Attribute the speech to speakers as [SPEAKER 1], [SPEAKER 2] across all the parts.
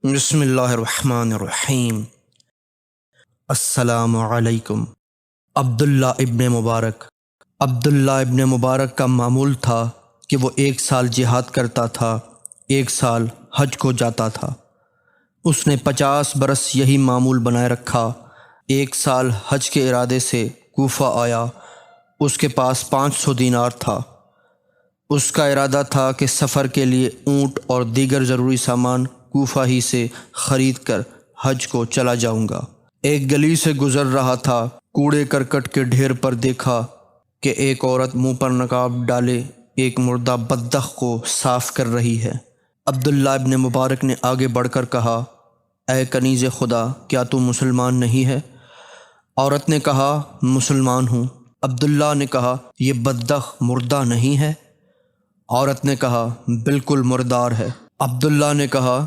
[SPEAKER 1] بسم اللہ الرحمن الرحیم۔ السلام علیکم۔ عبداللہ ابن مبارک کا معمول تھا کہ وہ 1 سال جہاد کرتا تھا، 1 سال حج کو جاتا تھا۔ اس نے 50 برس یہی معمول بنائے رکھا۔ 1 سال حج کے ارادے سے کوفہ آیا۔ اس کے پاس 500 دینار تھا۔ اس کا ارادہ تھا کہ سفر کے لیے اونٹ اور دیگر ضروری سامان کوفہ ہی سے خرید کر حج کو چلا جاؤں گا۔ ایک گلی سے گزر رہا تھا، کوڑے کرکٹ کے ڈھیر پر دیکھا کہ ایک عورت منہ پر نقاب ڈالے ایک مردہ بدبخت کو صاف کر رہی ہے۔ عبداللہ ابن مبارک نے آگے بڑھ کر کہا، اے کنیز خدا، کیا تو مسلمان نہیں ہے؟ عورت نے کہا، مسلمان ہوں۔ عبداللہ نے کہا، یہ بدبخت مردہ نہیں ہے؟ عورت نے کہا، بالکل مردار ہے۔ عبداللہ نے کہا،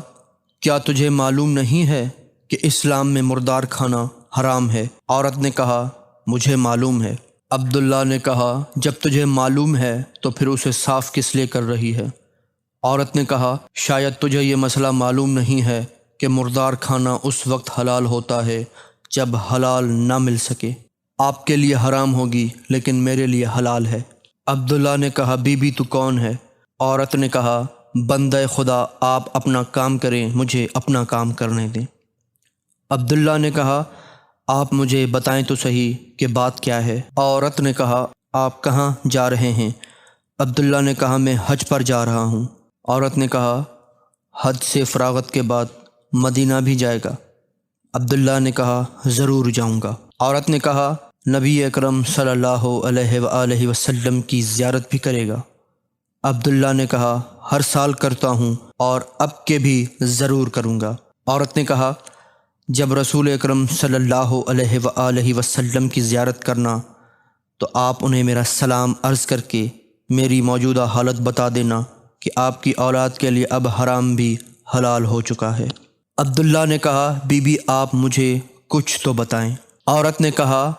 [SPEAKER 1] کیا تجھے معلوم نہیں ہے کہ اسلام میں مردار کھانا حرام ہے؟ عورت نے کہا، مجھے معلوم ہے۔ عبداللہ نے کہا، جب تجھے معلوم ہے تو پھر اسے صاف کس لیے کر رہی ہے؟ عورت نے کہا، شاید تجھے یہ مسئلہ معلوم نہیں ہے کہ مردار کھانا اس وقت حلال ہوتا ہے جب حلال نہ مل سکے۔ آپ کے لیے حرام ہوگی لیکن میرے لیے حلال ہے۔ عبداللہ نے کہا، بی بی تو کون ہے؟ عورت نے کہا، بندہ خدا، آپ اپنا کام کریں، مجھے اپنا کام کرنے دیں۔ عبداللہ نے کہا، آپ مجھے بتائیں تو صحیح کہ بات کیا ہے؟ عورت نے کہا، آپ کہاں جا رہے ہیں؟ عبداللہ نے کہا، میں حج پر جا رہا ہوں۔ عورت نے کہا، حج سے فراغت کے بعد مدینہ بھی جائے گا؟ عبداللہ نے کہا، ضرور جاؤں گا۔ عورت نے کہا، نبی اکرم صلی اللہ علیہ وآلہ وسلم کی زیارت بھی کرے گا؟ عبداللہ نے کہا، ہر سال کرتا ہوں اور اب کے بھی ضرور کروں گا۔ عورت نے کہا، جب رسول اکرم صلی اللہ علیہ وآلہ وسلم کی زیارت کرنا تو آپ انہیں میرا سلام عرض کر کے میری موجودہ حالت بتا دینا کہ آپ کی اولاد کے لیے اب حرام بھی حلال ہو چکا ہے۔ عبداللہ نے کہا، بی بی آپ مجھے کچھ تو بتائیں۔ عورت نے کہا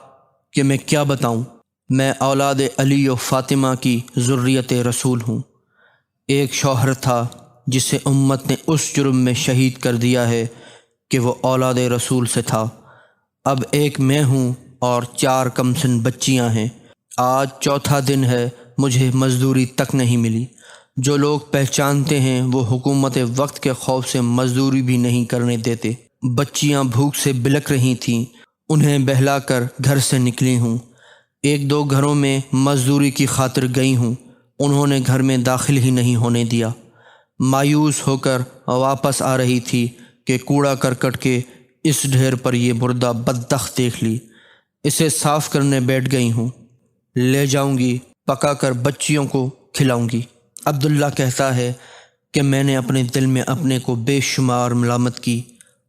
[SPEAKER 1] کہ میں کیا بتاؤں، میں اولاد علی و فاطمہ کی ذریت رسول ہوں۔ ایک شوہر تھا جسے امت نے اس جرم میں شہید کر دیا ہے کہ وہ اولاد رسول سے تھا۔ اب ایک میں ہوں اور 4 کمسن بچیاں ہیں۔ آج 4تھا دن ہے، مجھے مزدوری تک نہیں ملی۔ جو لوگ پہچانتے ہیں وہ حکومت وقت کے خوف سے مزدوری بھی نہیں کرنے دیتے۔ بچیاں بھوک سے بلک رہی تھیں، انہیں بہلا کر گھر سے نکلی ہوں۔ 1-2 گھروں میں مزدوری کی خاطر گئی ہوں، انہوں نے گھر میں داخل ہی نہیں ہونے دیا۔ مایوس ہو کر واپس آ رہی تھی کہ کوڑا کرکٹ کے اس ڈھیر پر یہ مردہ بدبخت دیکھ لی۔ اسے صاف کرنے بیٹھ گئی ہوں، لے جاؤں گی، پکا کر بچیوں کو کھلاؤں گی۔ عبداللہ کہتا ہے کہ میں نے اپنے دل میں اپنے کو بے شمار ملامت کی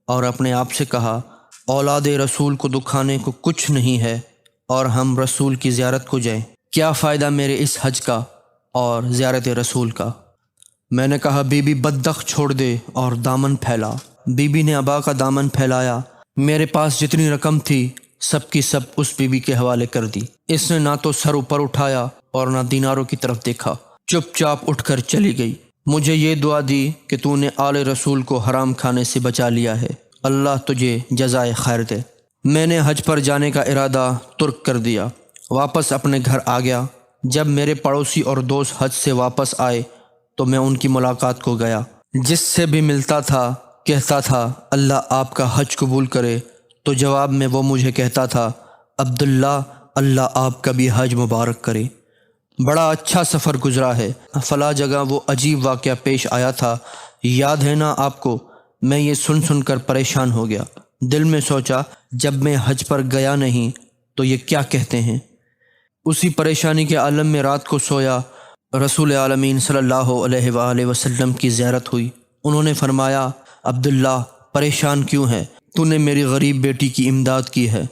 [SPEAKER 1] اور اپنے آپ سے کہا، اولاد رسول کو دکھانے کو کچھ نہیں ہے اور ہم رسول کی زیارت کو جائیں، کیا فائدہ میرے اس حج کا اور زیارت رسول کا؟ میں نے کہا، بی بی بدبخت چھوڑ دے اور دامن پھیلا۔ بی بی نے ابا کا دامن پھیلایا۔ میرے پاس جتنی رقم تھی سب کی سب اس بی بی کے حوالے کر دی۔ اس نے نہ تو سر اوپر اٹھایا اور نہ دیناروں کی طرف دیکھا، چپ چاپ اٹھ کر چلی گئی۔ مجھے یہ دعا دی کہ تو نے آل رسول کو حرام کھانے سے بچا لیا ہے، اللہ تجھے جزائے خیر دے۔ میں نے حج پر جانے کا ارادہ ترک کر دیا، واپس اپنے گھر آ گیا۔ جب میرے پڑوسی اور دوست حج سے واپس آئے تو میں ان کی ملاقات کو گیا۔ جس سے بھی ملتا تھا کہتا تھا، اللہ آپ کا حج قبول کرے، تو جواب میں وہ مجھے کہتا تھا، عبداللہ، اللہ آپ کا بھی حج مبارک کرے۔ بڑا اچھا سفر گزرا ہے، فلاں جگہ وہ عجیب واقعہ پیش آیا تھا، یاد ہے نا آپ کو؟ میں یہ سن کر پریشان ہو گیا۔ دل میں سوچا، جب میں حج پر گیا نہیں تو یہ کیا کہتے ہیں؟ اسی پریشانی کے عالم میں رات کو سویا، رسول عالمین صلی اللہ علیہ وآلہ وسلم کی زیارت ہوئی۔ انہوں نے فرمایا، عبداللہ پریشان کیوں ہے؟ تو نے میری غریب بیٹی کی امداد کی ہے،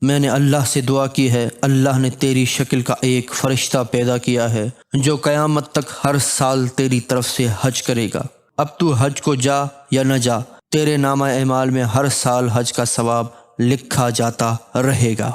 [SPEAKER 1] میں نے اللہ سے دعا کی ہے، اللہ نے تیری شکل کا ایک فرشتہ پیدا کیا ہے جو قیامت تک ہر سال تیری طرف سے حج کرے گا۔ اب تو حج کو جا یا نہ جا، تیرے نامہ اعمال میں ہر سال حج کا ثواب لکھا جاتا رہے گا۔